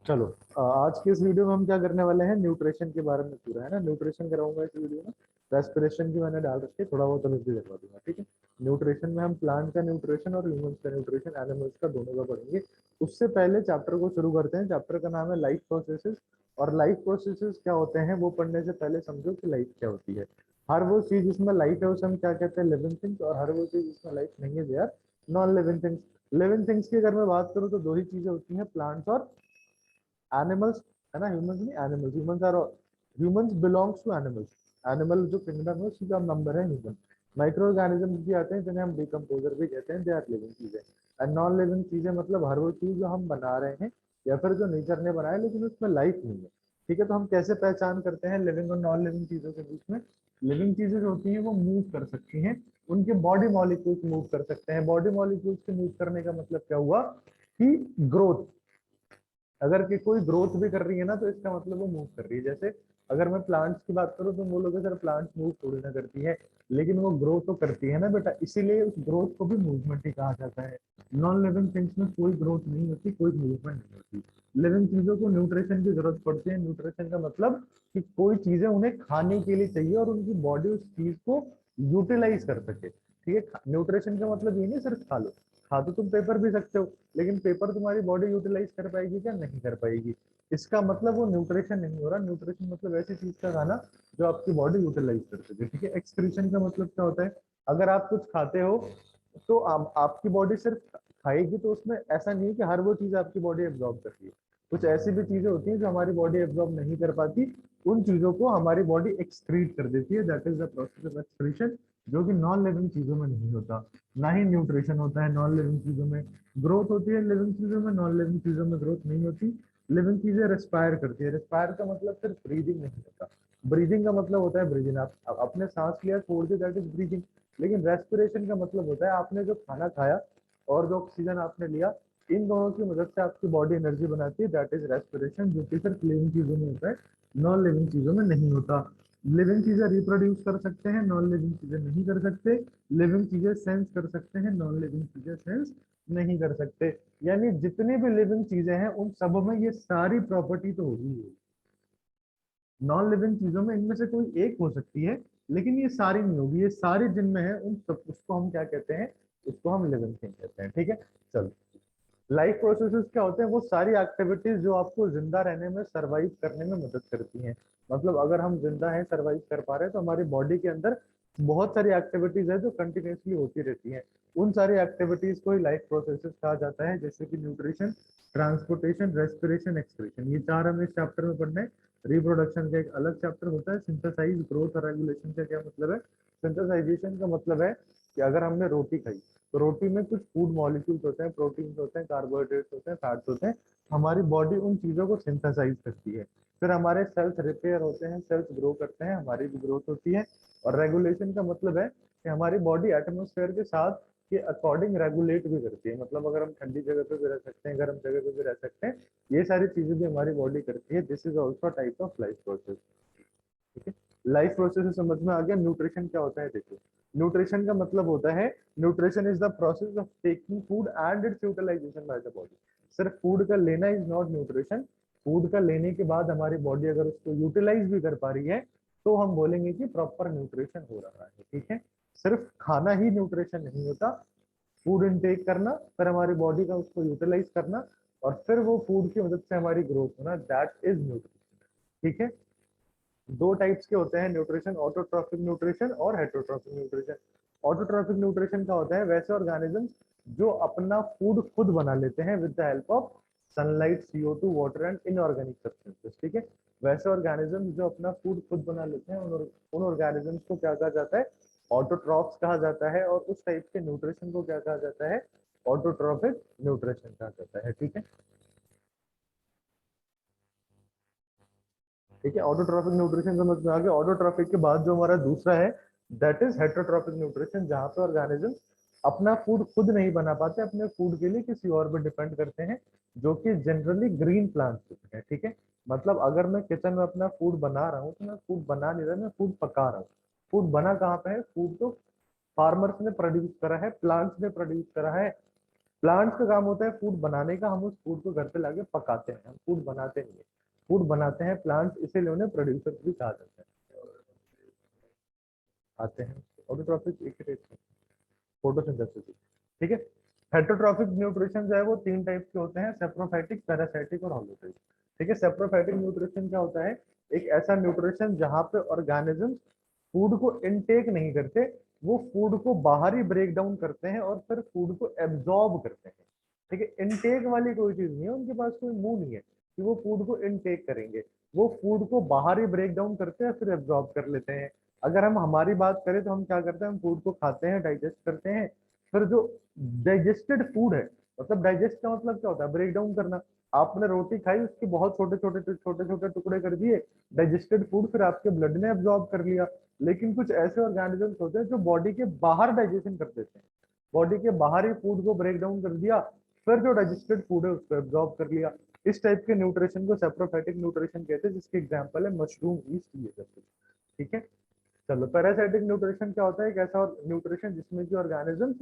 चलो, आज के इस वीडियो में हम क्या करने वाले हैं, न्यूट्रिशन के बारे में पूरा है ना, न्यूट्रिशन कराऊंगा इस वीडियो में। रेस्पिरेशन की मैंने डाल रखी है, थोड़ा बहुत अलग भी करवा दूंगा, ठीक है। न्यूट्रिशन में हम प्लांट का न्यूट्रिशन और ह्यूमंस का न्यूट्रिशन, एनिमल्स का, दोनों का पढ़ेंगे। उससे पहले चैप्टर को शुरू करते हैं। चैप्टर का नाम है लाइफ प्रोसेसेस। और लाइफ प्रोसेसेस क्या होते हैं वो पढ़ने से पहले समझो कि लाइफ क्या होती है। हर वो चीज जिसमें लाइफ है उसे हम क्या कहते हैं, लिविंग थिंग्स। और हर वो चीज जिसमें लाइफ नहीं है, यार, non living things. Living things की अगर मैं बात करूँ तो दो ही चीजें होती हैं, प्लांट्स और एनिमल्स, है ना। ह्यूमंस नहीं, animals. Humans belongs to animals. Animal जो किंगडम है उसी का नंबर है ह्यूमन। माइक्रो ऑर्गेनिज्म भी आते हैं जिन्हें हम डिकम्पोजर भी कहते हैं, दे आर लिविंग चीजें। एंड नॉन लिविंग चीजें मतलब हर वो चीज जो हम बना रहे हैं या फिर जो नेचर ने बनाया लेकिन उसमें लाइफ नहीं है। ठीक है, तो हम कैसे पहचान करते हैं लिविंग और नॉन लिविंग चीजों के बीच में। लिविंग चीजें जो होती हैं वो मूव कर सकती हैं, उनके बॉडी मॉलिक्यूल्स मूव कर सकते हैं। बॉडी मॉलिक्यूल्स के मूव करने का मतलब क्या हुआ कि ग्रोथ। अगर कि कोई ग्रोथ भी कर रही है ना तो इसका मतलब वो मूव कर रही है। जैसे अगर मैं प्लांट्स की बात करूँ तो बोलोगे सर प्लांट्स मूव थोड़ी ना करती है, लेकिन वो ग्रो तो करती है ना बेटा, इसीलिए उस ग्रोथ को भी मूवमेंट ही कहा जाता है। नॉन लिविंग थिंग्स में कोई ग्रोथ नहीं होती, कोई मूवमेंट नहीं होती। लिविंग चीजों को न्यूट्रिशन की जरूरत पड़ती है। न्यूट्रिशन का मतलब कि कोई चीजें उन्हें खाने के लिए चाहिए और उनकी बॉडी उस चीज को यूटिलाइज कर सके, ठीक है। न्यूट्रिशन का मतलब ये नहीं सिर्फ खा लो। खा तो तुम पेपर भी सकते हो, लेकिन पेपर तुम्हारी बॉडी यूटिलाइज कर पाएगी क्या? नहीं कर पाएगी। इसका मतलब वो न्यूट्रिशन नहीं हो रहा। न्यूट्रिशन मतलब ऐसी चीज का खाना जो आपकी बॉडी यूटिलाइज कर सके, ठीक है। एक्सक्रीशन का मतलब क्या होता है? अगर आप कुछ खाते हो तो आपकी बॉडी सिर्फ खाएगी, तो उसमें ऐसा नहीं है कि हर वो चीज आपकी बॉडी एब्जॉर्ब कर रही है। कुछ ऐसी भी चीजें होती हैं जो हमारी बॉडी एब्जॉर्ब नहीं कर पाती, उन चीजों को हमारी बॉडी एक्सक्रीट कर देती है, that is the process of excretion, जो कि नॉन लिविंग चीजों में नहीं होता। ना ही न्यूट्रिशन होता है नॉन लिविंग चीजों में। ग्रोथ होती है लिविंग चीजों में, नॉन लिविंग चीजों में ग्रोथ नहीं होती। लिविंग चीजें रिस्पायर करती है। रिस्पायर का मतलब सिर्फ ब्रीदिंग नहीं होता। ब्रीदिंग का मतलब होता है ब्रीदिंग, आप अपने सांस लिया छोड़ दिया, दैट इज ब्रीदिंग। लेकिन रेस्पिरेशन का मतलब होता है आपने जो खाना खाया और जो ऑक्सीजन आपने लिया, इन दोनों की मदद से आपकी बॉडी एनर्जी बनाती है, दैट इज रेस्पिरेशन, जो कि सिर्फ लिविंग चीजों में होता है, नॉन लिविंग चीजों में नहीं होता। लिविंग चीजें रिप्रोड्यूस कर सकते हैं, नॉन लिविंग चीजें नहीं कर सकते। लिविंग चीजें सेंस कर सकते हैं, नॉन लिविंग चीजें सेंस नहीं कर सकते। यानी जितनी भी लिविंग चीजें हैं उन सब में ये सारी प्रॉपर्टी तो होगी। नॉन लिविंग चीजों में इनमें से कोई एक हो सकती है, लेकिन ये सारी नहीं होगी। ये सारी जिनमें है उन सब, उसको हम क्या कहते हैं? उसको हम लिविंग थिंग कहते हैं, ठीक है। चलो, लाइफ प्रोसेसेस क्या होते हैं? वो सारी एक्टिविटीज जो आपको जिंदा रहने में, सरवाइव करने में मदद करती हैं। मतलब अगर हम जिंदा हैं, सरवाइव कर पा रहे हैं, तो हमारी बॉडी के अंदर बहुत सारी एक्टिविटीज है जो कंटिन्यूसली होती रहती हैं। उन सारी एक्टिविटीज को ही लाइफ प्रोसेसेस कहा जाता है, जैसे कि न्यूट्रिशन, ट्रांसपोर्टेशन, रेस्पिरेशन, एक्सक्रीशन। ये चार हमें इस चैप्टर में पढ़ने। रिप्रोडक्शन का एक अलग चैप्टर होता है। सिंथेसाइज, ग्रोथ और रेगुलेशन का क्या मतलब है? सिंथेसाइजेशन का मतलब है कि अगर हमने रोटी खाई तो रोटी में कुछ फूड मॉलिक्यूल्स होते हैं, प्रोटीन्स होते हैं, कार्बोहाइड्रेट्स होते हैं, फैट्स होते हैं। हमारी बॉडी उन चीजों को सिंथेसाइज करती है। फिर हमारे सेल्स रिपेयर होते हैं, सेल्स ग्रो करते हैं, हमारी भी ग्रोथ होती है। और रेगुलेशन का मतलब है कि हमारी बॉडी एटमोस्फेयर के साथ के अकॉर्डिंग रेगुलेट भी करती है। मतलब अगर हम ठंडी जगह पे भी रह सकते हैं, गर्म जगह पे भी रह सकते हैं, ये सारी चीजें भी हमारी बॉडी करती है। This is also type of life process, ठीक है। लाइफ प्रोसेस से समझ में आ गया। न्यूट्रिशन क्या होता है? देखो, न्यूट्रिशन का मतलब होता है, nutrition is the process of taking food and its utilization by the body. सिर्फ फूड का लेना इज नॉट न्यूट्रिशन। फूड का लेने के बाद हमारी बॉडी अगर उसको यूटिलाइज भी कर पा रही है तो हम बोलेंगे कि प्रॉपर न्यूट्रिशन हो रहा है, ठीक है। सिर्फ खाना ही न्यूट्रिशन नहीं होता। फूड इनटेक करना, फिर हमारी बॉडी का उसको यूटिलाइज करना, और फिर वो फूड की मदद से हमारी ग्रोथ होना, दैट इज न्यूट्रिशन, ठीक है। दो टाइप्स के होते हैं न्यूट्रिशन, ऑटोट्रॉफिक न्यूट्रिशन और हेटरोट्रॉफिक न्यूट्रिशन। ऑटोट्रॉफिक न्यूट्रिशन का होता है वैसे ऑर्गेनिजम्स जो अपना फूड खुद बना लेते हैं with the help of sunlight, CO2, water and inorganic substances, ठीक है। वैसे ऑर्गेनिजम्स जो अपना फूड खुद बना लेते हैं उन ऑर्गेनिजम्स को क्या कहा जाता है? ऑटोट्रॉफ्स कहा जाता है। और उस टाइप के न्यूट्रिशन को क्या कहा जाता है? ऑटोट्रॉफिक न्यूट्रिशन कहा जाता है, ठीक है। ठीक है, ऑटोट्रॉफिक न्यूट्रिशन समझ में आ गया। ऑटोट्रॉफिक के बाद जो हमारा दूसरा है, दैट इज हेटरोट्रॉफिक न्यूट्रिशन, जहां पे ऑर्गेनिज्म अपना फूड खुद नहीं बना पाते, अपने फूड के लिए किसी और पे डिपेंड करते हैं, जो कि जनरली ग्रीन प्लांट्स होते हैं, ठीक है। मतलब अगर मैं किचन में अपना फूड बना रहा हूँ तो मैं फूड बना नहीं रहा, मैं फूड पका रहा हूँ। फूड बना कहाँ पे है? फूड तो फार्मर्स ने प्रोड्यूस करा है, प्लांट्स ने प्रोड्यूस करा है। प्लांट्स का काम होता है फूड बनाने का, हम उस फूड को घर पे लाके पकाते हैं, हम फूड बनाते नहीं है, फूड बनाते हैं प्लांट्स, इसीलिए उन्हें प्रोड्यूसर भी कहा जाता है। आते हैं ऑटोट्रॉफिक फोटोसिंथेसिस, ठीक है। हेटरोट्रॉफिक न्यूट्रिशन जो है वो तीन टाइप के होते हैं, सेप्रोफाइटिक, पैरासाइटिक और होलोट्रोफिक, ठीक है। सेप्रोफाइटिक न्यूट्रिशन क्या होता है, एक ऐसा न्यूट्रिशन जहां पे ऑर्गेनिज्म फूड को इनटेक नहीं करते, वो फूड को बाहर ही ब्रेक डाउन करते हैं और फिर फूड को एब्जॉर्ब करते हैं, ठीक है। इनटेक वाली कोई चीज नहीं है, उनके पास कोई मुंह नहीं है कि वो फूड को इनटेक करेंगे, वो फूड को बाहर ही ब्रेक डाउन करते हैं फिर एब्जॉर्ब कर लेते हैं। अगर हम हमारी बात करें तो हम क्या करते हैं, हम फूड को खाते हैं, डाइजेस्ट करते हैं, फिर जो डाइजेस्टेड फूड है, मतलब डाइजेस्ट का मतलब क्या होता है, ब्रेक डाउन करना। आपने रोटी खाई, उसके बहुत छोटे छोटे छोटे छोटे टुकड़े कर दिए, डाइजेस्टेड फूड फिर आपके ब्लड ने एब्जॉर्ब कर लिया। लेकिन कुछ ऐसे ऑर्गेनिजम्स होते हैं जो बॉडी के बाहर डाइजेशन कर देते हैं, बॉडी के बाहर ही फूड को ब्रेक डाउन कर दिया, फिर जो डाइजेस्टेड फूड है उसको एब्जॉर्ब कर लिया। इस टाइप के न्यूट्रिशन को सेप्रोफाइटिक न्यूट्रिशन कहते हैं, जिसके एग्जांपल है मशरूम, ईस्ट, ये सब कुछ, ठीक है। चलो, पैरासाइटिक न्यूट्रिशन क्या होता है, एक ऐसा न्यूट्रिशन जिसमें कि ऑर्गेनिज्म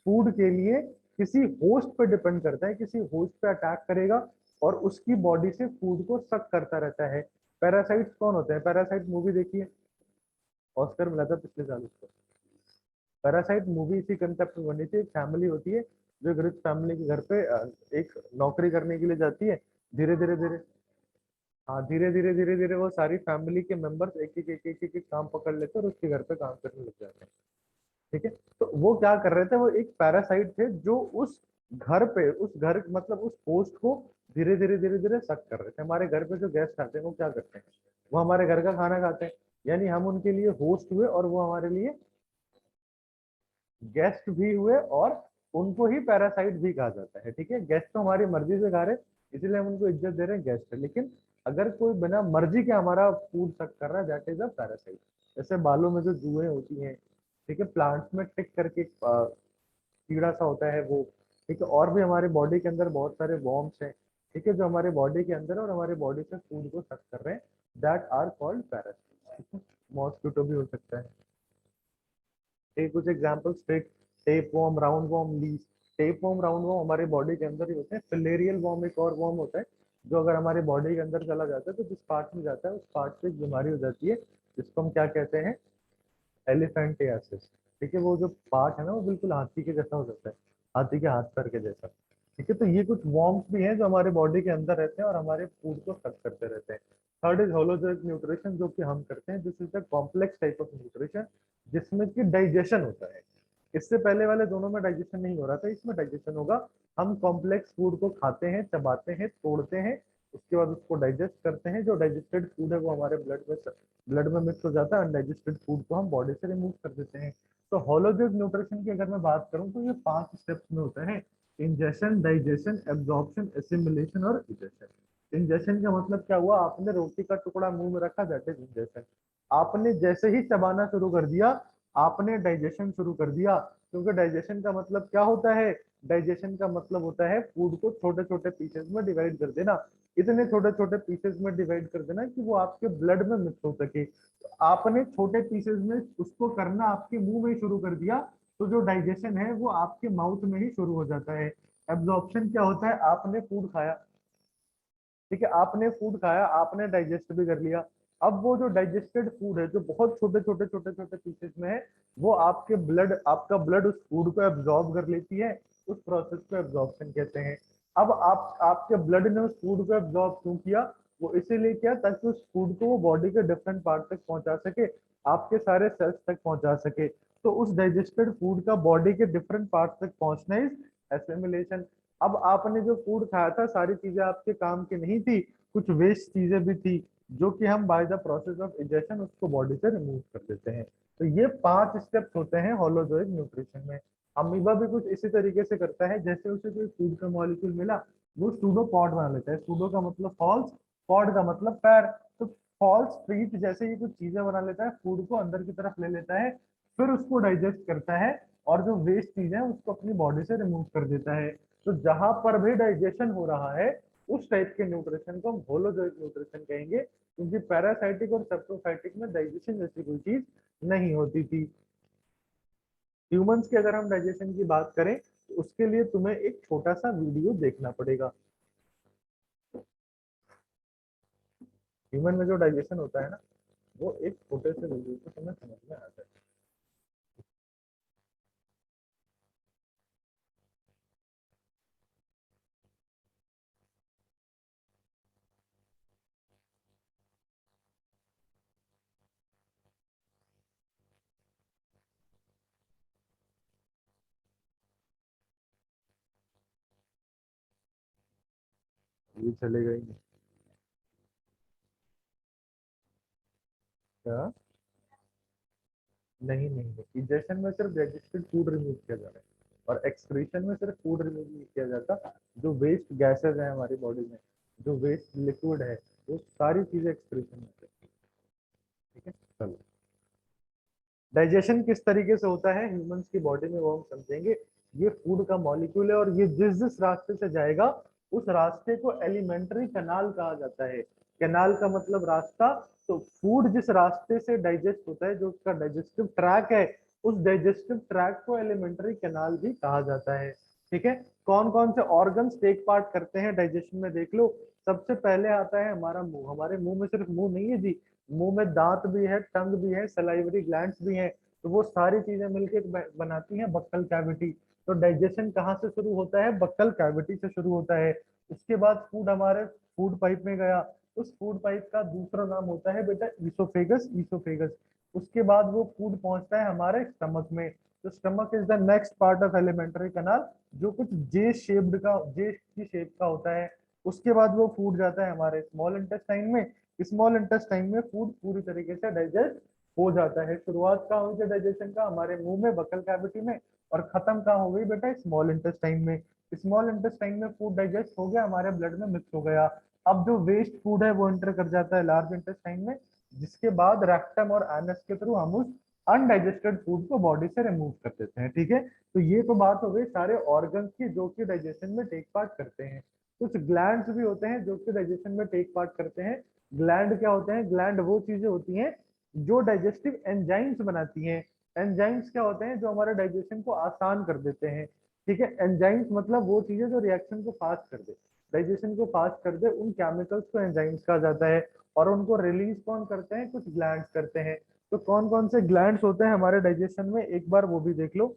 फूड के लिए किसी होस्ट पे डिपेंड करता है, किसी होस्ट पे अटैक करेगा और उसकी बॉडी से फूड को सक करता रहता है। पैरासाइट्स कौन होते हैं, पैरासाइट मूवी देखिए, ऑस्कर मिला था पिछले साल उसको। पैरासाइट मूवी इसी कंसेप्ट में बनी थी, एक फैमिली होती है जो एक रिच फैमिली के घर पे एक नौकरी करने के लिए जाती है, धीरे धीरे धीरे, हाँ, धीरे धीरे धीरे धीरे वो सारी फैमिली के मेंबर्स एक एक काम पकड़ लेते हैं और उसके घर पे काम करने लग जाते हैं, ठीक है। तो वो क्या कर रहे थे, वो एक पैरासाइट थे जो उस घर पे, उस घर मतलब उस पोस्ट को धीरे धीरे धीरे धीरे सक कर रहे थे। हमारे घर पे जो गेस्ट आते हैं वो क्या करते हैं, वो हमारे घर का खाना खाते हैं, यानी हम उनके लिए होस्ट हुए और वो हमारे लिए गेस्ट भी हुए, और उनको ही पैरासाइट भी कहा जाता है, ठीक है। गेस्ट तो हमारी मर्जी से खा रहे, इसलिए हम उनको इज्जत दे रहे हैं, गेस्ट है। लेकिन अगर कोई बिना मर्जी के हमारा फूड सक कर रहा है, दैट इज अ पैरासाइट। जैसे बालों में जो जुएं होती हैं, ठीक है, प्लांट्स में टिक करके कीड़ा सा होता है वो, ठीक है। और भी हमारे बॉडी के अंदर बहुत सारे वॉर्म्स हैं, ठीक है, जो हमारे बॉडी के अंदर है और हमारे बॉडी से फूड को सक कर रहे हैं, दैट आर कॉल्ड पैरासाइट, ठीक है। मॉस्किटो भी हो सकता है। कुछ examples, tape warm, round warm, lease. Tape warm, round warm हमारे बॉडी के अंदर ही होते हैं। फिलेरियल वॉर्म एक और वॉर्म होता है जो अगर हमारे बॉडी के अंदर चला जाता है तो जिस पार्ट में जाता है उस पार्ट से एक बीमारी हो जाती है, जिसको हम क्या कहते हैं, एलिफेंटियासिस, ठीक है। वो जो पार्ट है ना वो बिल्कुल हाथी के जैसा हो जाता है, हाथी के हाथ पैर के जैसा, ठीक है। तो ये कुछ वॉर्म्स भी हैं जो हमारे बॉडी के अंदर रहते हैं और हमारे फूड को सक करते रहते हैं। थर्ड इज होलोजोइक न्यूट्रिशन, जो कि हम करते हैं, this is the complex type of nutrition जिसमें कि डाइजेशन होता है। इससे पहले वाले दोनों में डाइजेशन नहीं हो रहा था, इसमें डाइजेशन होगा। हम कॉम्प्लेक्स फूड को खाते हैं, चबाते हैं, तोड़ते हैं, उसके बाद उसको डाइजेस्ट करते हैं। जो डाइजेस्टेड फूड है वो हमारे ब्लड में मिक्स हो जाता है, अनडाइजेस्टेड फूड को हम बॉडी से रिमूव कर देते हैं। तो होलोजिक न्यूट्रिशन की अगर मैं बात करूं तो ये 5 स्टेप्स में होता है, इंजेशन, डाइजेशन, एब्जॉर्प्शन, एसिमिलेशन और इजेशन। इंजेशन का मतलब क्या हुआ, आपने रोटी का टुकड़ा मुंह में रखा, दैट इज इंजेशन। आपने जैसे ही चबाना शुरू कर दिया, आपने डाइजेशन शुरू कर दिया, क्योंकि डाइजेशन का मतलब क्या होता है, डाइजेशन का मतलब होता है फूड को छोटे छोटे पीसेस में डिवाइड कर देना, इतने छोटे छोटे पीसेस में डिवाइड कर देना कि वो आपके ब्लड में मिक्स हो सके। तो आपने छोटे पीसेस में उसको करना आपके मुंह में ही शुरू कर दिया, तो जो डाइजेशन है वो आपके माउथ में ही शुरू हो जाता है। एब्जॉर्प्शन क्या होता है, आपने फूड खाया, ठीक है, आपने फूड खाया, आपने डाइजेस्ट भी कर लिया। अब वो जो डाइजेस्टेड फूड है जो बहुत छोटे छोटे छोटे छोटे पीसेस में है, वो आपका ब्लड उस फूड को एब्जॉर्ब कर लेती है, उस प्रोसेस को एब्जॉर्प्शन कहते हैं। अब आपके ब्लड ने उस फूड को एब्जॉर्ब क्यों किया, वो इसीलिए किया ताकि उस फूड को वो बॉडी के डिफरेंट पार्ट तक पहुंचा सके, आपके सारे सेल्स तक पहुंचा सके। तो उस डाइजेस्टेड फूड का बॉडी के डिफरेंट पार्ट तक पहुंचना इज एसिमिलेशन। अब आपने जो फूड खाया था, सारी चीजें आपके काम की नहीं थी, कुछ वेस्ट चीजें भी थी, जो कि हम by the process of egestion उसको बॉडी से रिमूव कर देते हैं। तो ये 5 स्टेप्स होते हैं होलोजोइक न्यूट्रिशन में। अमीबा भी कुछ इसी तरीके से करता है, जैसे उसे कोई फूड का मॉलिक्यूल मिला, वो सूडो पॉड बना लेता है। सूडो का मतलब फॉल्स, पॉड का मतलब पैर। तो फॉल्स ट्रीट जैसे ये कुछ चीजें बना लेता है, फूड को अंदर की तरफ ले लेता है, फिर उसको डाइजेस्ट करता है और जो वेस्ट चीज है उसको अपनी बॉडी से रिमूव कर देता है। तो जहां पर भी डाइजेशन हो रहा है, उस टाइप के न्यूट्रिशन को हम होलोजोइक न्यूट्रिशन कहेंगे, क्योंकि पैरासाइटिक और सेप्टोफाइटिक में डाइजेशन जैसी कोई चीज नहीं होती थी। ह्यूमंस की अगर हम डाइजेशन की बात करें उसके लिए तुम्हें एक छोटा सा वीडियो देखना पड़ेगा। ह्यूमन में जो डाइजेशन होता है ना, वो एक छोटे से वीडियो से तुम्हें समझ में आता है। ये चलेगा ही नहीं। क्या? नहीं नहीं नहीं, इजेशन में सिर्फ डाइजेस्टेड फूड रिमूव किया जा रहा है, और एक्सक्रीशन में सिर्फ फूड रिमूव नहीं किया जाता। जो वेस्ट गैसेज है हमारी बॉडी में, जो वेस्ट लिक्विड है, वो सारी चीजें एक्सक्रीशन में होती है। ठीक है, चलो। डाइजेशन किस तरीके से होता है ह्यूमंस की बॉडी में, वो हम समझेंगे। ये फूड का मॉलिक्यूल है, और ये जिस जिस रास्ते से जाएगा उस रास्ते को एलिमेंट्री कैनाल कहा जाता है। कैनाल का मतलब रास्ता। तो फूड जिस रास्ते से डाइजेस्ट होता है, जो उसका डाइजेस्टिव ट्रैक है, उस डाइजेस्टिव ट्रैक को एलिमेंट्री कैनाल भी कहा जाता है। ठीक है। कौन कौन से ऑर्गन्स टेक पार्ट करते हैं डाइजेशन में, देख लो। सबसे पहले आता है हमारा मुंह। हमारे मुंह में सिर्फ मुंह नहीं है जी, मुंह में दांत भी है, टंग भी है, सलाइवरी ग्लैंड्स भी हैं। तो वो सारी चीजें मिलकर बनाती हैं बक्कल कैविटी। तो डाइजेशन कहाँ से शुरू होता है? बक्कल कैविटी से शुरू होता है। उसके बाद फूड हमारे फूड पाइप में गया। उस फूड पाइप का दूसरा नाम होता है बेटा ईसोफेगस। ईसोफेगस। उसके बाद वो फूड पहुंचता है हमारे स्टमक में। तो stomach is the next part of alimentary canal, जो कुछ जे शेप्ड का, जे की शेप का होता है। उसके बाद वो फूड जाता है हमारे स्मॉल इंटेस्टाइन में। स्मॉल इंटेस्टाइन में फूड पूरी तरीके से डाइजेस्ट हो जाता है। शुरुआत कहाँ हुई थी डाइजेशन का? हमारे मुंह में, बकल कैविटी में। और खत्म कहाँ हो गई बेटा? स्मॉल इंटेस्टाइन में। स्मॉल इंटेस्टाइन में फूड डाइजेस्ट हो गया, हमारे ब्लड में मिक्स हो गया। अब जो वेस्ट फूड है वो एंटर कर जाता है लार्ज इंटेस्टाइन में, जिसके बाद रेक्टम और एनस के थ्रू हम उस अनडाइजेस्टेड फूड को बॉडी से रिमूव कर देते हैं। ठीक है। तो ये तो बात हो गई सारे ऑर्गन्स की जो कि डाइजेशन में टेक पार्ट करते हैं। कुछ ग्लैंड्स भी होते हैं जो कि डाइजेशन में टेक पार्ट करते हैं। ग्लैंड क्या होते हैं? ग्लैंड वो चीजें होती हैं जो डाइजेस्टिव एंजाइम्स बनाती हैं। एंजाइम्स क्या होते हैं? जो हमारे डाइजेशन को आसान कर देते हैं। ठीक है। एंजाइम्स मतलब वो चीजें जो रिएक्शन को फास्ट कर दे, डाइजेशन को फास्ट कर दे, उन केमिकल्स को एंजाइम्स कहा जाता है। और उनको रिलीज कौन करते हैं? कुछ ग्लैंड्स करते हैं। तो कौन कौन से ग्लैंड्स होते हैं हमारे डाइजेशन में, एक बार वो भी देख लो।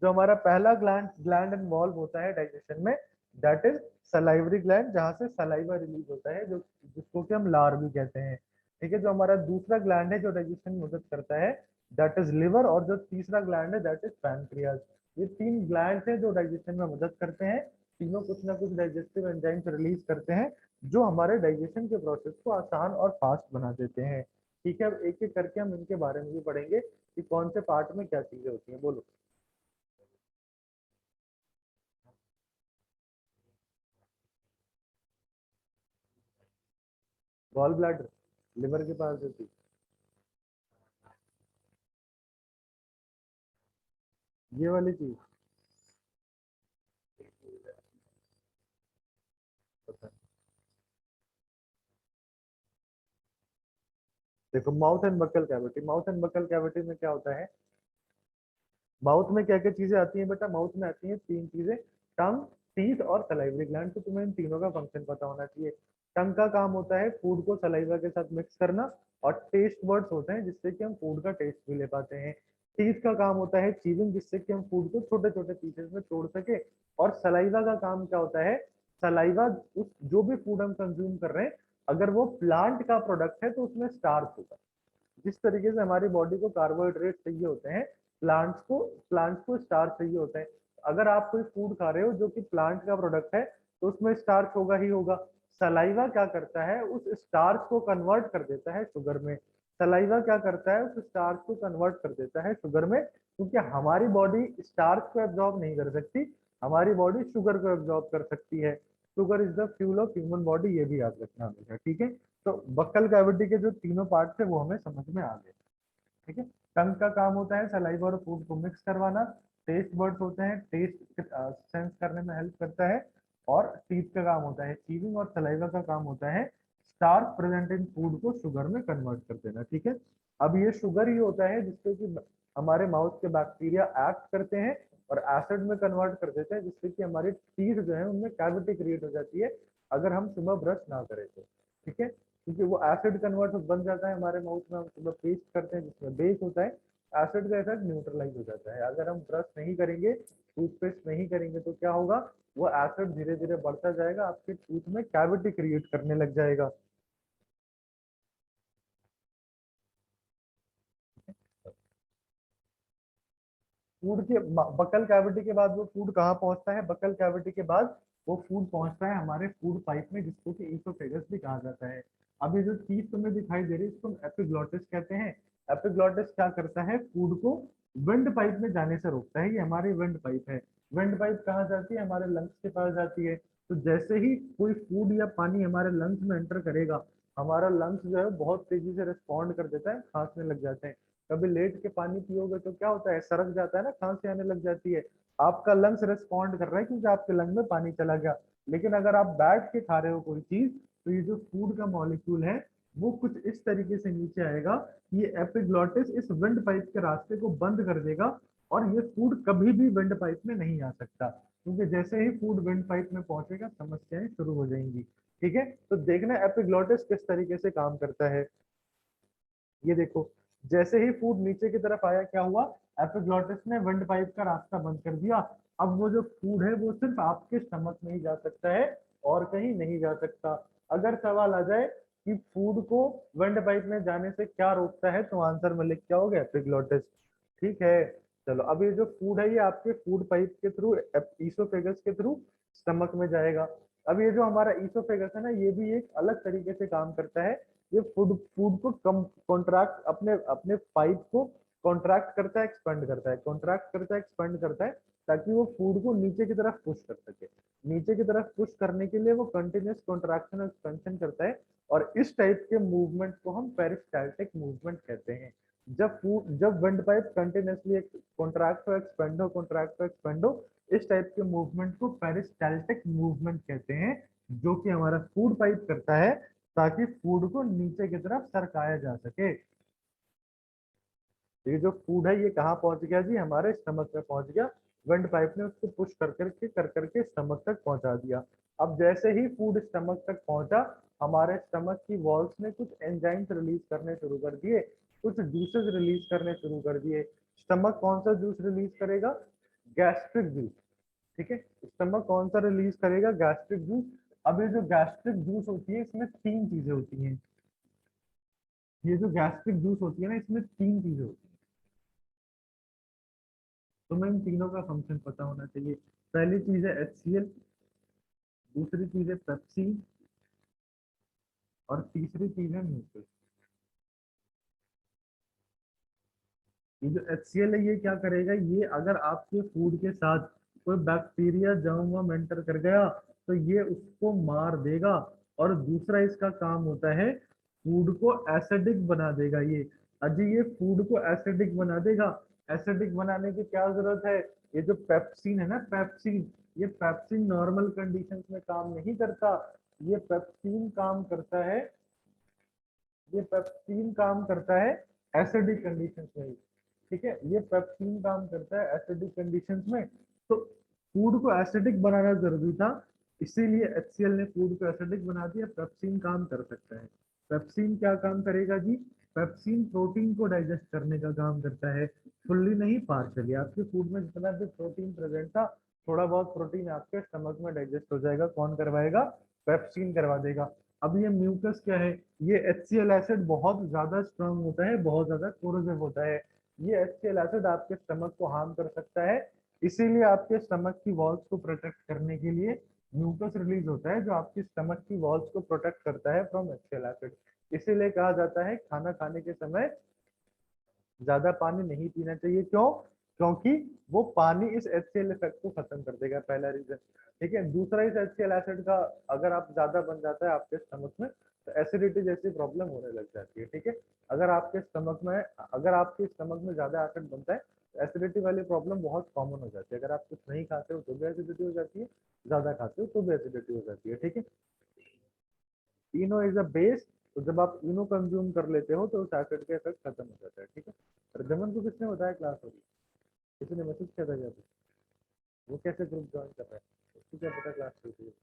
जो हमारा पहला ग्लैंड ग्लैंड इन्वॉल्व होता है डाइजेशन में, दैट इज सलाइवरी ग्लैंड, जहां से सलाइवा रिलीज होता है, जो जिसको कि हम लार भी कहते हैं। ठीक है। जो हमारा दूसरा ग्लैंड है जो डाइजेशन में मदद करता है, दैट इज लिवर। और जो तीसरा ग्लैंड है दैट इज पैनक्रियाज। ये तीन ग्लैंड हैं जो डाइजेशन में मदद करते हैं। तीनों कुछ ना कुछ डाइजेस्टिव एंजाइम्स रिलीज करते हैं, जो हमारे डाइजेशन के प्रोसेस को आसान और फास्ट बना देते हैं। ठीक है। अब एक एक करके हम इनके बारे में भी पढ़ेंगे कि कौन से पार्ट में क्या चीजें होती हैं। बोलो। गॉल ब्लैडर लिवर के पास होती है, ये वाली चीज। पता नहीं। देखो, mouth and buccal cavity. Mouth and buccal cavity में क्या होता है? माउथ में क्या क्या चीजें आती हैं बेटा? माउथ में आती हैं तीन चीजें, टंग, टीथ और सलाइवरी ग्लैंड। तो तुम्हें इन तीनों का फंक्शन पता होना चाहिए। टंग का काम होता है फूड को सलाइवा के साथ मिक्स करना, और टेस्ट बर्ड्स होते हैं जिससे कि हम फूड का टेस्ट भी ले पाते हैं। टीथ का काम होता है चीविंग, जिससे कि हम फूड को छोटे छोटे पीसेस में तोड़ सके। और सलाइवा का काम क्या होता है? सलाइवा, उस जो भी फूड हम कंज्यूम कर रहे हैं, अगर वो प्लांट का प्रोडक्ट है तो उसमें स्टार्च होगा। जिस तरीके से हमारी बॉडी को कार्बोहाइड्रेट चाहिए होते हैं, प्लांट्स को स्टार्च चाहिए होते हैं। अगर आप कोई फूड खा रहे हो जो कि प्लांट का प्रोडक्ट है, तो उसमें स्टार्च होगा ही होगा। सलाइवा क्या करता है? उस स्टार्च को कन्वर्ट कर देता है शुगर में। सलाइवा क्या करता है? उस स्टार्च को कन्वर्ट कर देता है शुगर में, क्योंकि हमारी बॉडी स्टार्च को एब्जॉर्ब नहीं कर सकती, हमारी बॉडी शुगर को एब्जॉर्ब कर सकती है। Sugar is the fuel of human body, ये भी याद रखना हमेशा। ठीक है। तो बक्कल कैविटी के जो तीनों पार्ट थे वो हमें समझ में आ गए। ठीक है। टंग का काम होता है सलाइवा और फूड को मिक्स करवाना। टेस्ट बर्ड्स होते हैं, टेस्ट सेंस करने में हेल्प करता है। और टीथ का काम होता है चीविंग, और सलाइवा का काम होता है स्टार्च प्रेजेंट इन फूड को शुगर में कन्वर्ट कर देना। ठीक है। अब ये शुगर ही होता है जिससे कि हमारे माउथ के बैक्टीरिया एक्ट करते हैं, और एसिड में कन्वर्ट कर देते हैं, जिससे कि हमारी टीथ जो है उनमें कैविटी क्रिएट हो जाती है अगर हम सुबह ब्रश ना करें तो। ठीक है, क्योंकि वो एसिड कन्वर्ट बन जाता है हमारे माउथ में, हम सुबह पेस्ट करते हैं जिसमें बेस होता है, एसिड का इफेक्ट न्यूट्रलाइज हो जाता है। अगर हम ब्रश नहीं करेंगे, टूथपेस्ट नहीं करेंगे तो क्या होगा, वो एसिड धीरे धीरे बढ़ता जाएगा, आपके टूथ में कैविटी क्रिएट करने लग जाएगा। फूड के बकल कैविटी के बाद वो फूड कहाँ पहुंचता है, बकल कैविटी के बाद वो फूड पहुंचता है हमारे फूड पाइप में, जिसको कि ईसोफेगस भी कहा जाता है। अब ये जो चीज तुम्हें दिखाई दे रही है इसको हम एपिग्लॉटिस कहते हैं। एपिग्लॉटिस क्या करता है, फूड को विंड पाइप में जाने से रोकता है। ये हमारी विंड पाइप है। विंड पाइप कहाँ जाती है, हमारे लंग्स के पास जाती है। तो जैसे ही कोई फूड या पानी हमारे लंग्स में एंटर करेगा, हमारा लंग्स जो है बहुत तेजी से रिस्पॉन्ड कर देता है, खांसने लग जाते हैं। कभी लेट के पानी पियोगे तो क्या होता है, सरक जाता है ना, खांसी आने लग जाती है। आपका लंग्स रिस्पॉन्ड कर रहा है क्योंकि आपके लंग में पानी चला गया। लेकिन अगर आप बैठ के खा रहे हो कोई चीज, तो ये जो फूड का मॉलिक्यूल है वो कुछ इस तरीके से नीचे आएगा, ये एपिग्लॉटिस इस विंड पाइप के रास्ते को बंद कर देगा, और ये फूड कभी भी विंड पाइप में नहीं आ सकता, क्योंकि जैसे ही फूड विंड पाइप में पहुंचेगा समस्याएं शुरू हो जाएंगी। ठीक है, तो देखना एपिग्लॉटिस किस तरीके से काम करता है। ये देखो, जैसे ही फूड नीचे की तरफ आया क्या हुआ, एपिग्लॉटिस ने विंड पाइप का रास्ता बंद कर दिया। अब वो जो फूड है वो सिर्फ आपके स्टमक में ही जा सकता है और कहीं नहीं जा सकता। अगर सवाल आ जाए कि फूड को विंड पाइप में जाने से क्या रोकता है, तो आंसर में लिख क्या हो गया, एपिग्लॉटिस। ठीक है, चलो अब ये जो फूड है ये आपके फूड पाइप के थ्रू, ईसोफेगस के थ्रू स्टमक में जाएगा। अब ये जो हमारा ईसोफेगस है ना, ये भी एक अलग तरीके से काम करता है। ये फूड फूड को कम कॉन्ट्रैक्ट, अपने अपने पाइप को कॉन्ट्रैक्ट करता है, एक्सपेंड करता है, कॉन्ट्रैक्ट करता है, एक्सपेंड करता है, ताकि वो फूड को नीचे की तरफ पुश कर सके। नीचे की तरफ पुश करने के लिए वो कंटिन्यूस कॉन्ट्रैक्शन और एक्सपेंशन करता है, और इस टाइप के मूवमेंट को हम पेरिस्टाल्टिक मूवमेंट कहते हैं। जब विंड पाइप कंटिन्यूसली कॉन्ट्रैक्ट हो एक्सपेंड हो, कॉन्ट्रैक्ट हो एक्सपेंड हो, इस टाइप के मूवमेंट को पेरिस्टाल्टिक मूवमेंट कहते हैं, जो कि हमारा फूड पाइप करता है ताकि फूड को नीचे की तरफ सरकाया जा सके। ये जो फूड है ये कहाँ पहुंच गया जी, हमारे स्टमक में पहुंच गया। विंड पाइप ने उसको पुश कर करके स्टमक तक पहुंचा दिया। अब जैसे ही फूड स्टमक तक पहुंचा, हमारे स्टमक की वॉल्स ने कुछ एंजाइम्स रिलीज करने शुरू कर दिए, कुछ जूसेस रिलीज करने शुरू कर दिए। स्टमक कौन सा जूस रिलीज करेगा, गैस्ट्रिक जूस। ठीक है, स्टमक कौन सा रिलीज करेगा, गैस्ट्रिक जूस। अब ये जो गैस्ट्रिक जूस होती है इसमें तीन चीजें होती हैं। ये जो गैस्ट्रिक जूस होती है ना, इसमें तीन चीजें होती हैं। तो मैं इन तीनों का फंक्शन पता होना चाहिए। पहली चीज है HCl, दूसरी चीज है पेप्सिन, और तीसरी चीज है म्यूकस। ये जो HCl है ये क्या करेगा, ये अगर आपके फूड के साथ कोई बैक्टीरिया जर्म वम एंटर कर गया तो ये उसको मार देगा। और दूसरा इसका काम होता है, फूड को एसिडिक बना देगा। ये अजी ये फूड को एसिडिक बना देगा। एसिडिक बनाने की क्या जरूरत है, ये जो पेप्सिन है ना, पेप्सिन, ये पेप्सिन नॉर्मल कंडीशंस में काम नहीं करता। ये पेप्सिन काम करता है, ये पेप्सिन काम करता है एसिडिक कंडीशंस में। ठीक है, ये पेप्सिन काम करता है एसिडिक कंडीशंस में। तो फूड को एसिडिक बनाना जरूरी था, इसीलिए HCl ने फूड को एसिडिक बना दिया। पेप्सिन काम कर सकता है। पेप्सिन क्या काम करेगा जी, पेप्सिन प्रोटीन को डाइजेस्ट करने का काम करता है, फुल्ली नहीं पार्शली। आपके फूड में जितना भी प्रोटीन प्रेजेंट था, थोड़ा बहुत प्रोटीन आपके स्टमक में डाइजेस्ट हो जाएगा। कौन करवाएगा, पेप्सिन करवा देगा। अब ये म्यूकस क्या है, ये HCl एसिड बहुत ज्यादा स्ट्रांग होता है, बहुत ज्यादा कोरोसिव होता है। ये HCl एसिड आपके स्टमक को हार्म कर सकता है, इसीलिए आपके स्टमक की वॉल्स को प्रोटेक्ट करने के लिए म्यूकस रिलीज होता है, जो आपकी स्टमक की वॉल्स को प्रोटेक्ट करता है फ्रॉम HCl एसिड। इसीलिए कहा जाता है खाना खाने के समय ज्यादा पानी नहीं पीना चाहिए। क्यों, क्योंकि वो पानी इस HCl इफेक्ट को खत्म कर देगा, पहला रीजन। ठीक है, दूसरा, इस HCl एसिड का अगर आप ज्यादा बन जाता है आपके स्टमक में, तो एसिडिटी जैसी प्रॉब्लम होने लग जाती है। ठीक है, अगर आपके स्टमक में, अगर आपके स्टमक में ज्यादा एसिड बनता है तो एसिडिटी वाली प्रॉब्लम बहुत कॉमन हो जाती है। अगर आप कुछ नहीं खाते हो तो भी एसिडिटी हो जाती है, ज्यादा खाते हो तो भी एसिडिटी हो जाती है। ठीक है, इनो इज अ बेस, तो जब आप इनो कंज्यूम कर लेते हो तो उस एसिड का इफेक्ट खत्म हो जाता है। ठीक है, और जमन को किसने बताया क्लास होगी, किसी ने मैसेज किया था क्या? वो कैसे ग्रुप ज्वाइन कर रहा है, उसको क्या पता क्लास चल रही है।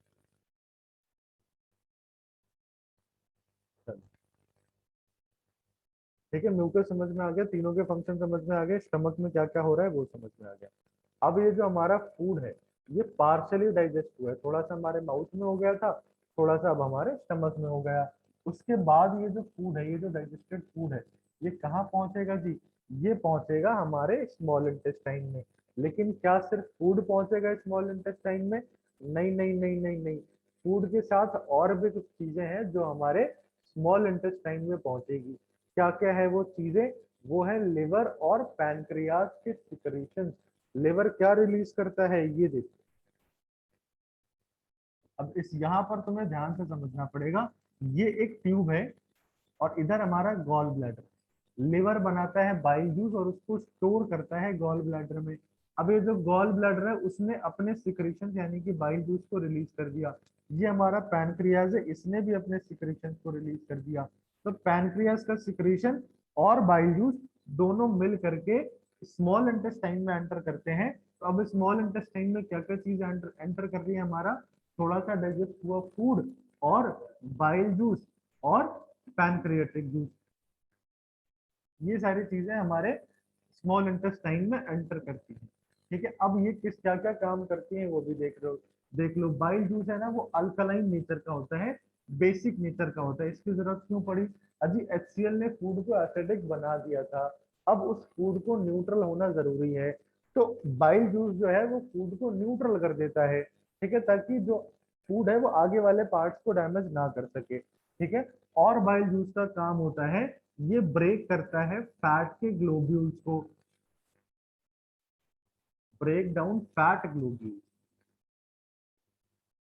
ठीक है, म्यूकस समझ में आ गया, तीनों के फंक्शन समझ में आ गए, स्टमक में क्या क्या हो रहा है वो समझ में आ गया। अब ये जो हमारा फूड है ये पार्शली डाइजेस्ट हुआ है, थोड़ा सा हमारे माउथ में हो गया था, थोड़ा सा अब हमारे स्टमक में हो गया। उसके बाद ये जो फूड है, ये जो डाइजेस्टेड फूड है, ये कहाँ पहुंचेगा जी? ये पहुंचेगा हमारे स्मॉल इंटेस्टाइन में। लेकिन क्या सिर्फ फूड पहुंचेगा स्मॉल इंटेस्टाइन में? नहीं नहीं नहीं नहीं नहीं, फूड के साथ और भी कुछ चीजें हैं जो हमारे स्मॉल इंटेस्टाइन में पहुंचेगी। क्या क्या है वो चीजें? वो है लिवर और पैनक्रियाज के सिक्रीशंस। लिवर क्या रिलीज करता है ये देखो। अब इस यहाँ पर तुम्हें ध्यान से समझना पड़ेगा, ये एक ट्यूब है और इधर हमारा गॉल ब्लैडर। लिवर बनाता है बाइल जूस और उसको स्टोर करता है गॉल ब्लैडर में। अब ये जो गॉल ब्लैडर है उसने अपने सिक्रीशन यानी कि बाइल जूस को रिलीज कर दिया। ये हमारा पैनक्रियाज है, इसने भी अपने सिक्रीशन को रिलीज कर दिया। तो पैनक्रियाज का सिक्रीशन और बाइल जूस दोनों मिल करके स्मॉल इंटेस्टाइन में एंटर करते हैं। तो अब स्मॉल इंटेस्टाइन में क्या क्या चीज एंटर एंटर कर रही है? हमारा थोड़ा सा डाइजेस्ट हुआ फूड और बाइल जूस और पैनक्रियाटिक जूस, ये सारी चीजें हमारे स्मॉल इंटेस्टाइन में एंटर करती हैं। ठीक है, अब ये किस क्या क्या काम करती हैं वो भी देख लो। बाइल जूस है ना, वो अल्कलाइन नेचर का होता है, बेसिक नेचर का होता है। इसकी जरूरत क्यों पड़ी? अजी HCl ने फूड को एसिडिक बना दिया था, अब उस फूड को न्यूट्रल होना जरूरी है। तो बाइल जूस जो है वो फूड को न्यूट्रल कर देता है। ठीक है, ताकि जो फूड है वो आगे वाले पार्ट्स को डैमेज ना कर सके। ठीक है, और बाइल जूस का काम होता है, ये ब्रेक करता है फैट के ग्लोब्यूल्स को, break down fat globules,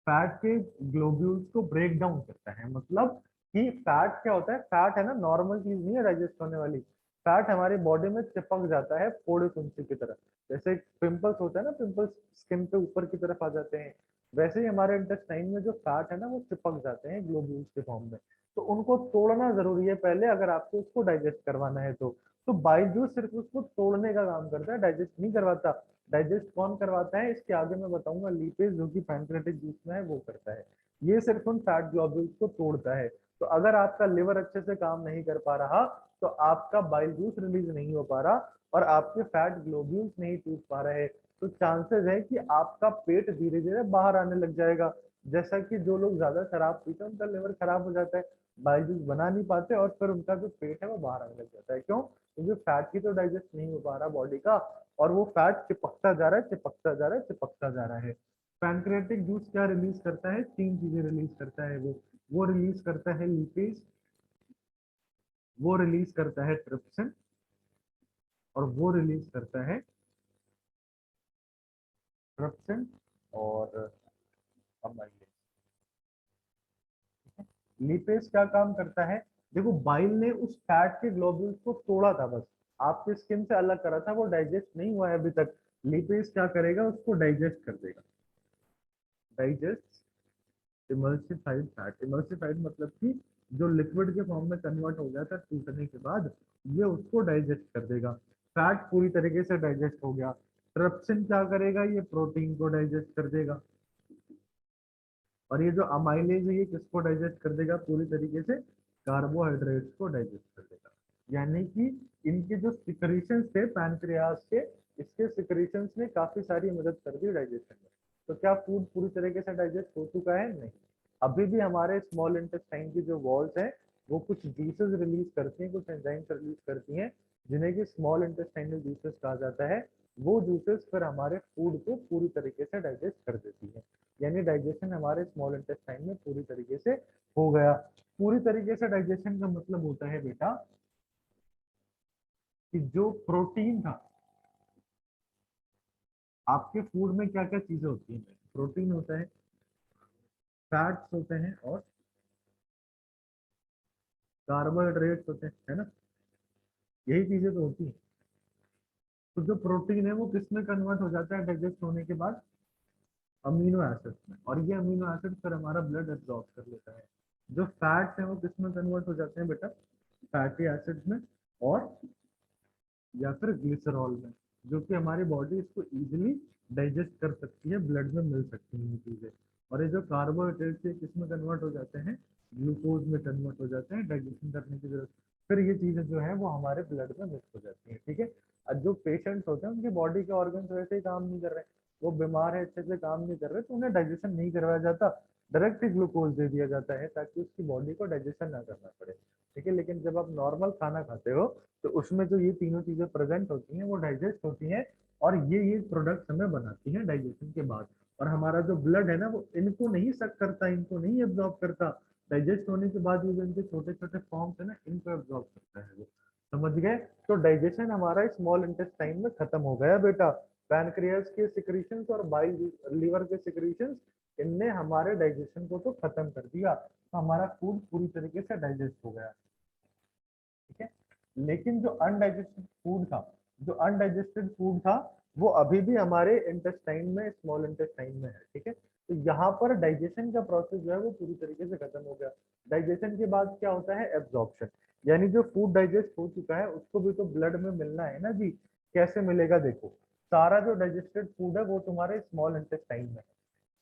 fat के ग्लोब्यूल्स को ब्रेक डाउन करता है। मतलब कि फैट क्या होता है? फैट है ना, नॉर्मल चीज नहीं है डाइजेस्ट होने वाली। फैट हमारी बॉडी में चिपक जाता है फोड़े कुंची की तरह। जैसे पिंपल्स होता है ना, पिंपल्स स्किन पे ऊपर की तरफ आ जाते हैं, वैसे ही हमारे इंटेस्टाइन में जो फैट है ना वो चिपक जाते हैं ग्लोब्यूल्स के फॉर्म में। तो उनको तोड़ना जरूरी है पहले, अगर आपको उसको डाइजेस्ट करवाना है तो बाइल जूस सिर्फ उसको तोड़ने का काम करता है, डाइजेस्ट नहीं करवाता। डाइजेस्ट कौन करवाता है इसके आगे मैं बताऊंगा, लीपेज जो कि पैनक्रेटिक जूस में है वो करता है। ये सिर्फ उन फैट ग्लोब्यूल्स को तोड़ता है। तो अगर आपका लिवर अच्छे से काम नहीं कर पा रहा तो आपका बाइल जूस रिलीज नहीं हो पा रहा और आपके फैट ग्लोब्यूल्स नहीं टूट पा रहे, तो चांसेस है कि आपका पेट धीरे धीरे बाहर आने लग जाएगा। जैसा कि जो लोग ज्यादा शराब पीते हैं उनका लिवर खराब हो जाता है, बाइल जूस बना नहीं पाते और फिर उनका जो पेट है वो बाहर आने लग जाता है। क्यों? क्योंकि फैट ही तो डाइजेस्ट नहीं हो पा रहा बॉडी का, और वो फैट चिपकता जा रहा है, चिपकता जा रहा है, चिपकता जा रहा है। पैनक्रेटिक जूस क्या रिलीज करता है? तीन चीजें रिलीज करता है वो रिलीज करता है लिपेज, वो रिलीज करता है ट्रिप्सिन, और वो रिलीज करता है ट्रिप्सिन और अमाइलेज। लिपेज क्या काम करता है? देखो, बाइल ने उस फैट के ग्लोब्यूल्स को तोड़ा था, बस आपके स्किन से अलग करा था, वो डाइजेस्ट नहीं हुआ है अभी तक। लिपेज क्या करेगा? उसको डाइजेस्ट कर देगा। डाइजेस्ट इमल्सिफाइड फैट, इमल्सिफाइड मतलब कि जो लिक्विड के फॉर्म में कन्वर्ट हो गया था टूटने के बाद, ये उसको डाइजेस्ट कर देगा। फैट पूरी तरीके से डाइजेस्ट हो गया। ट्रिप्सिन क्या करेगा? ये प्रोटीन को डाइजेस्ट कर देगा। और ये जो अमाइलेज है ये किसको डाइजेस्ट कर देगा पूरी तरीके से? कार्बोहाइड्रेट्स को डाइजेस्ट कर देगा। यानी कि इनके जो सिक्रीशंस थे पैनक्रियाज के, इसके सिक्रीशंस ने काफी सारी मदद कर दी डाइजेशन में। तो क्या फूड पूरी तरीके से डाइजेस्ट हो चुका है? नहीं, अभी भी हमारे स्मॉल इंटेस्टाइन की जो वॉल्स हैं वो कुछ जूसेस रिलीज करती हैं, कुछ एंजाइम्स रिलीज करती हैं, जिन्हें कि स्मॉल इंटेस्टाइनल जूसेस कहा जाता है। वो जूसेस फिर हमारे फूड को पूरी तरीके से डाइजेस्ट कर देती है। यानी डाइजेशन हमारे स्मॉल इंटेस्टाइन में पूरी तरीके से हो गया। पूरी तरीके से डाइजेशन का मतलब होता है बेटा कि जो प्रोटीन था आपके फूड में, क्या क्या चीजें होती हैं? प्रोटीन होता है, फैट्स होते हैं और कार्बोहाइड्रेट्स होते हैं, है ना? यही चीजें तो होती हैं। तो जो प्रोटीन है वो किस में कन्वर्ट हो जाता है डाइजेस्ट होने के बाद? अमीनो एसिड्स में, और ये अमीनो एसिड फिर हमारा ब्लड एब्जॉर्ब कर लेता है। जो फैट्स है वो किस में कन्वर्ट हो जाते हैं बेटा? फैटी एसिड्स में और या फिर ग्लिसरॉल में, जो कि हमारी बॉडी इसको इजीली डाइजेस्ट कर सकती है, ब्लड में मिल सकती हैं ये चीजें। और ये जो कार्बोहाइड्रेट से किसमें कन्वर्ट हो जाते हैं, ग्लूकोज में कन्वर्ट हो जाते हैं डाइजेशन करने की जरूरत, फिर ये चीजें जो है वो हमारे ब्लड में मिक्स हो जाती हैं, ठीक है। और जो पेशेंट्स होते हैं उनकी बॉडी के ऑर्गन्स वैसे ही काम नहीं कर रहे, वो बीमार है, अच्छे से काम नहीं कर रहे, तो उन्हें डाइजेशन नहीं करवाया जाता, डायरेक्ट ही ग्लूकोज दे दिया जाता है ताकि उसकी बॉडी को डाइजेशन ना करना पड़े, ठीक है। लेकिन जब आप नॉर्मल खाना खाते हो तो उसमें जो ये तीनों चीजें प्रेजेंट होती हैं वो डाइजेस्ट होती हैं, और ये प्रोडक्ट्स हमें बनाती हैं डाइजेशन के बाद। और हमारा जो ब्लड है ना वो इनको नहीं सक करता, इनको नहीं एब्जॉर्ब करता, डाइजेस्ट होने के बाद ये जो इनके छोटे छोटे फॉर्म्स है ना इनको एब्जॉर्ब करता है वो, समझ गए। तो डाइजेशन हमारा स्मॉल इंटेस्टाइन में खत्म हो गया बेटा। पैनक्रियास के सिक्रीशंस और बाइल लीवर के सिक्रीशंस, इनने हमारे डाइजेशन को तो खत्म कर दिया, तो हमारा फूड पूरी तरीके से डाइजेस्ट हो गया, ठीक है। लेकिन जो अनडाइजेस्टेड फूड था, जो अनडाइजेस्टेड फूड था वो अभी भी हमारे इंटेस्टाइन में, स्मॉल इंटेस्टाइन में है, ठीक है। तो यहाँ पर डाइजेशन का प्रोसेस जो है वो पूरी तरीके से खत्म हो गया। डाइजेशन के बाद क्या होता है, एब्जॉर्प्शन, यानी जो फूड डाइजेस्ट हो चुका है उसको भी तो ब्लड में मिलना है ना जी। कैसे मिलेगा, देखो, सारा जो डाइजेस्टेड फूड है वो तुम्हारे स्मॉल इंटेस्टाइन में है,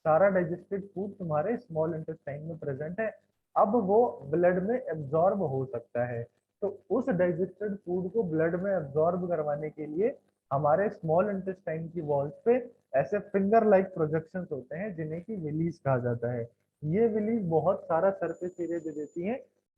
सारा डाइजेस्टेड फूड तुम्हारे स्मॉल इंटेस्टाइन में प्रेजेंट है। अब वो ब्लड में एब्जॉर्ब हो सकता है, तो उस डाइजेस्टेड फूड को ब्लड में एब्जॉर्ब करवाने के लिए हमारे स्मॉल इंटेस्टाइन की वॉल्स पे ऐसे फिंगर लाइक प्रोजेक्शंस होते हैं जिन्हें की विलीज कहा जाता है। ये विलीज बहुत सारा सरफेस एरिया दे देती है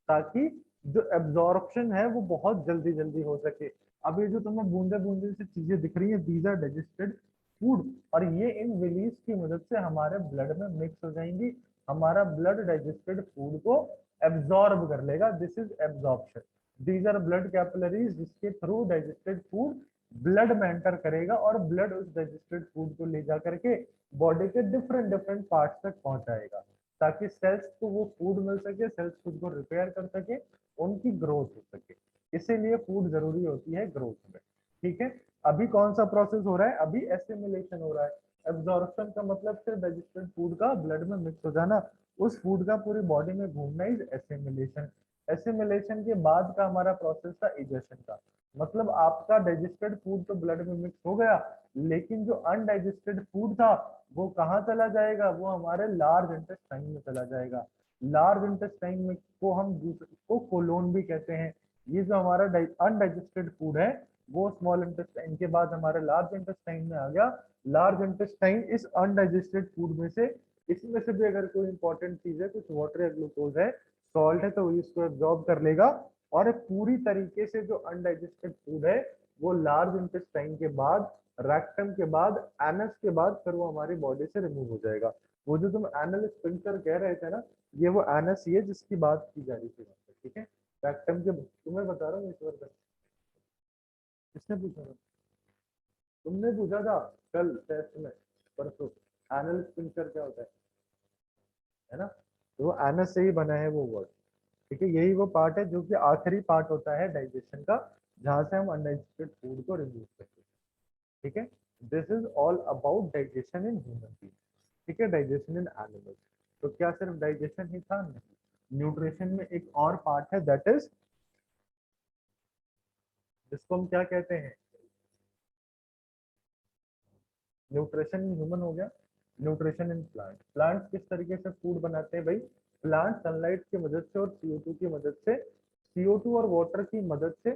ताकि जो एब्जॉर्प्शन है वो बहुत जल्दी जल्दी हो सके। अब ये जो तुम्हें बूंदे बूंदे से चीजें दिख रही है, दीज आर डाइजेस्टेड फूड, और ये इन विलीज की मदद से हमारे ब्लड में मिक्स हो जाएंगी, हमारा ब्लड डाइजेस्टेड फूड को एब्जॉर्ब कर लेगा, this is absorption. These are blood capillaries जिसके थ्रू डाइजेस्टेड फूड ब्लड में एंटर करेगा और ब्लड उस डाइजेस्टेड फूड को ले जा करके बॉडी के डिफरेंट डिफरेंट पार्ट्स तक पहुंचाएगा ताकि सेल्स को वो फूड मिल सके, सेल्स खुद को रिपेयर कर सके, उनकी ग्रोथ हो सके। इसीलिए फूड जरूरी होती है ग्रोथ में, ठीक है। अभी कौन सा प्रोसेस हो रहा है, अभी एसिमिलेशन हो रहा है। एब्जॉर्प्शन का मतलब सिर्फ डाइजेस्टेड फूड का ब्लड में मिक्स हो जाना, उस फूड का पूरी बॉडी में घूमना इज एसिमिलेशन। एसिमिलेशन के बाद का हमारा प्रोसेस था इजेशन का, मतलब आपका डाइजेस्टेड फूड तो ब्लड में मिक्स हो गया, लेकिन जो अनडाइजेस्टेड फूड था वो कहाँ चला जाएगा, वो हमारे लार्ज इंटेस्टाइन में चला जाएगा। लार्ज इंटेस्टाइन में को हम को कोलोन भी कहते हैं। ये जो हमारा अनडाइजेस्टेड फूड है वो स्मॉल इंटेस्टाइन के बाद हमारे लार्ज इंटेस्टाइन में आ गया। लार्ज इंटेस्टाइन इस अनडाइजेस्टेड फूड में से, इसमें से भी अगर कोई इंपॉर्टेंट चीज है, कुछ वाटर या ग्लूकोज है, सॉल्ट है, तो इसको एब्जॉर्ब कर लेगा, और पूरी तरीके से जो अनडाइजेस्टेड फूड है वो लार्ज इंटेस्टाइन के बाद, रेक्टम के बाद, एनस के बाद फिर वो हमारी बॉडी से रिमूव हो जाएगा। वो जो तुम एनल स्फिंक्टर कह रहे थे ना, ये वो एनस ही है जिसकी बात की जा रही थी, ठीक है। रेक्टम के, तुम्हें बता रहा हूँ ईश्वर का, किसने पूछा था, तुमने पूछा था कल टेस्ट में, परसों, एनल स्फिंक्टर क्या होता है ना, तो वो एनस से ही बना है वो वर्ड, ठीक है। यही वो पार्ट है जो कि आखिरी पार्ट होता है डाइजेशन का, जहां से हम अनडाइजेस्टेड फूड को रिमूव करते हैं, ठीक है। This is all about digestion in human being, ठीक है, डाइजेशन इन एनिमल्स। तो क्या सिर्फ डाइजेशन ही था, नहीं, न्यूट्रिशन में एक और पार्ट है, दैट इज, जिसको हम क्या कहते हैं, न्यूट्रिशन इन ह्यूमन हो गया, न्यूट्रिशन इन प्लांट। प्लांट किस तरीके से फूड बनाते हैं भाई, प्लांट सनलाइट की मदद से और CO2 की मदद से, CO2 और वाटर की मदद से,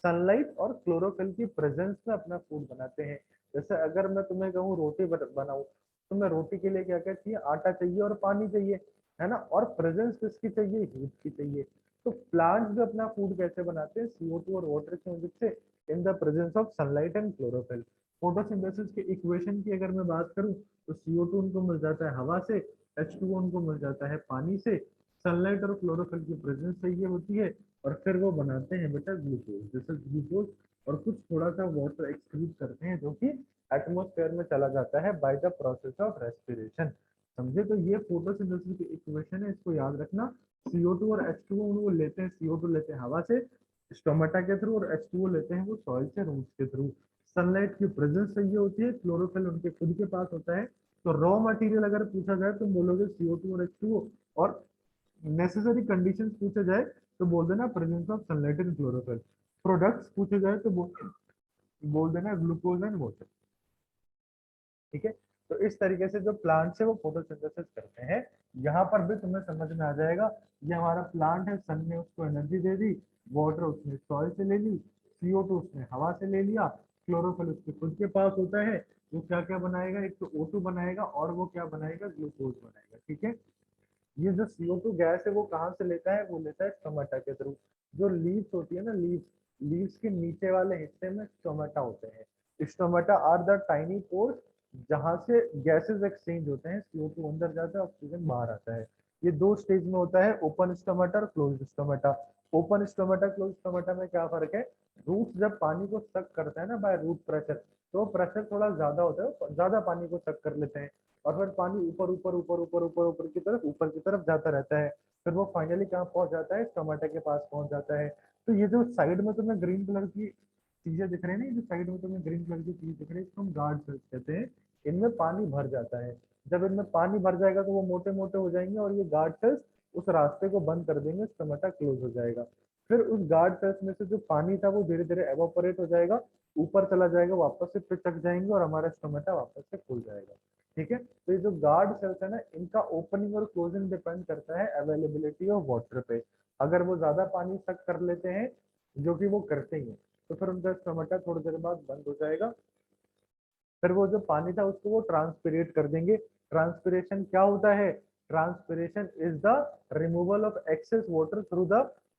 सनलाइट और क्लोरोफिल की प्रेजेंस में अपना फूड बनाते हैं। जैसे अगर मैं तुम्हें कहूँ रोटी बनाऊं, तो मैं रोटी के लिए क्या क्या चाहिए, आटा चाहिए और पानी चाहिए, है ना, और प्रेजेंस किसकी चाहिए, हीट की चाहिए। तो प्लांट्स भी अपना फूड कैसे बनाते हैं, CO2 और वाटर की मदद से, in the presence of sunlight and chlorophyll. Photosynthesis के इक्वेशन की अगर मैं बात करूं तो CO2 उनको मिल जाता है हवा से, H2O उनको मिल जाता है पानी से, सनलाइट और क्लोरोफिल की प्रेजेंस चाहिए होती है, और फिर वो बनाते हैं बेटा ग्लूकोज, जैसे ग्लूकोज, और कुछ थोड़ा सा वाटर एक्सक्रीट करते हैं जो कि एटमोस्फेयर में चला जाता है by the process of respiration, समझे। तो ये फोटोसिंथेसिस की इक्वेशन है, इसको याद रखना। CO2 और H2O वो लेते हैं, CO2 लेते हैं हवा से, स्टोमेटा के थ्रू, और H2O लेते हैं वो सॉइल से, रूट्स के थ्रू। सनलाइट की प्रेजेंस चाहिए होती है, क्लोरोफिल उनके खुद के पास होता है। तो रॉ मटेरियल अगर पूछा जाए तो बोलोगे CO2 और H2O, और नेसेसरी कंडीशंस पूछे जाए तो बोल देना presence of sunlight and chlorophyll. Products पूछे जाए तो बोल देना ग्लूकोज एंड वाटर, ठीक है। तो इस तरीके से जो प्लांट्स है वो फोटोसिंथेसिस करते हैं। यहाँ पर भी तुम्हें समझ में आ जाएगा, ये हमारा प्लांट है, सन ने उसको एनर्जी दे दी, वाटर उसने सॉइल से ले ली, CO2 उसने हवा से ले लिया, क्लोरोफिल उसके खुद के पास होता है, वो क्या क्या बनाएगा, एक तो O2 बनाएगा और वो क्या बनाएगा, ग्लूकोज बनाएगा। ठीक है। ये जो CO2 गैस है वो कहाँ से लेता है, वो लेता है स्टोमेटा के थ्रू। जो लीव्स होती है ना, लीव्स के नीचे वाले हिस्से में स्टोमेटा होते हैं। Stomata are the tiny pores जहां से गैसेस एक्सचेंज होते हैं, CO2 अंदर जाता है, ऑक्सीजन बाहर आता है। ये दो स्टेज में होता है, ओपन स्टोमेटा और close stomata. Open stomata close stomata में क्या फर्क है, रूट जब पानी को सक करता है ना बाय रूट प्रेशर, तो प्रेशर थोड़ा ज्यादा होता है, ज्यादा पानी को सक कर लेते हैं, और फिर पानी ऊपर ऊपर ऊपर ऊपर ऊपर ऊपर की तरफ जाता रहता है। फिर वो फाइनली कहाँ पहुंच जाता है, टमाटर के पास पहुंच जाता है। तो ये जो साइड में तुम्हें ग्रीन कलर की चीजें दिख रही है ना, ये जो साइड में तुम्हें ग्रीन कलर की चीज दिख रही है, इसको हम गार्ड सेल्स कहते हैं। इनमें पानी भर जाता है। जब इनमें पानी भर जाएगा तो वो मोटे मोटे हो जाएंगे, और ये गार्ड सेल्स उस रास्ते को बंद कर देंगे, टमाटर क्लोज हो जाएगा। फिर उस गार्ड सेल्स में से जो पानी था वो धीरे धीरे एवापोरेट हो जाएगा, ऊपर चला जाएगा, वापस से पिचक जाएंगे और हमारा टमाटर वापस से खुल जाएगा। ठीक है। तो ये जो गार्ड सेल्स है ना, इनका ओपनिंग और क्लोजिंग डिपेंड करता है अवेलेबिलिटी ऑफ वाटर पे। अगर वो ज्यादा पानी सक कर लेते हैं, जो कि वो करते ही हैं, तो फिर उनका टमाटर थोड़ी देर बाद बंद हो जाएगा। फिर वो जो पानी था उसको वो ट्रांसपिरेट कर देंगे। ट्रांसपिरेशन क्या होता है, transpiration is the removal of excess water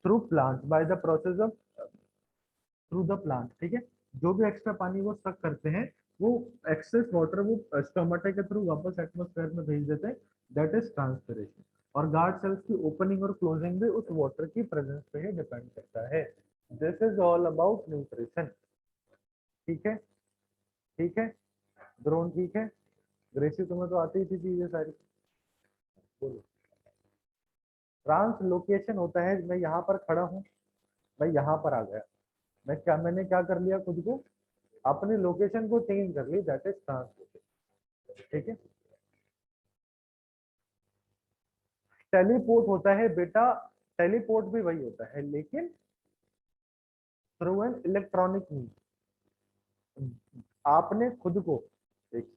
through plant by the process of through the plant. ठीक है। जो भी एक्स्ट्रा पानी वो सक करते हैं, वो एक्सेस वाटर वो स्टोमेटा के थ्रू वापस एटमोस्फेयर में भेज देते हैं, दैट इज ट्रांसपिरेशन। और गार्ड सेल्स की ओपनिंग और क्लोजिंग भी उस वाटर की प्रेजेंस पे ही डिपेंड करता है। This is all about nutrition. ठीक है। ठीक है। ड्रोन ठीक है। ग्रेसी तुम्हें तो आती ही थी चीजें सारी। बोलो। ट्रांसलोकेशन होता है, मैं यहाँ पर खड़ा हूँ, मैं यहाँ पर आ गया, मैंने क्या कर लिया, खुद को अपनी लोकेशन को चेंज कर ली, दैट इज ट्रांसलोकेशन। ठीक है। टेलीपोर्ट होता है बेटा, टेलीपोर्ट भी वही होता है, लेकिन थ्रू एन इलेक्ट्रॉनिक मीन। आपने खुद को, एक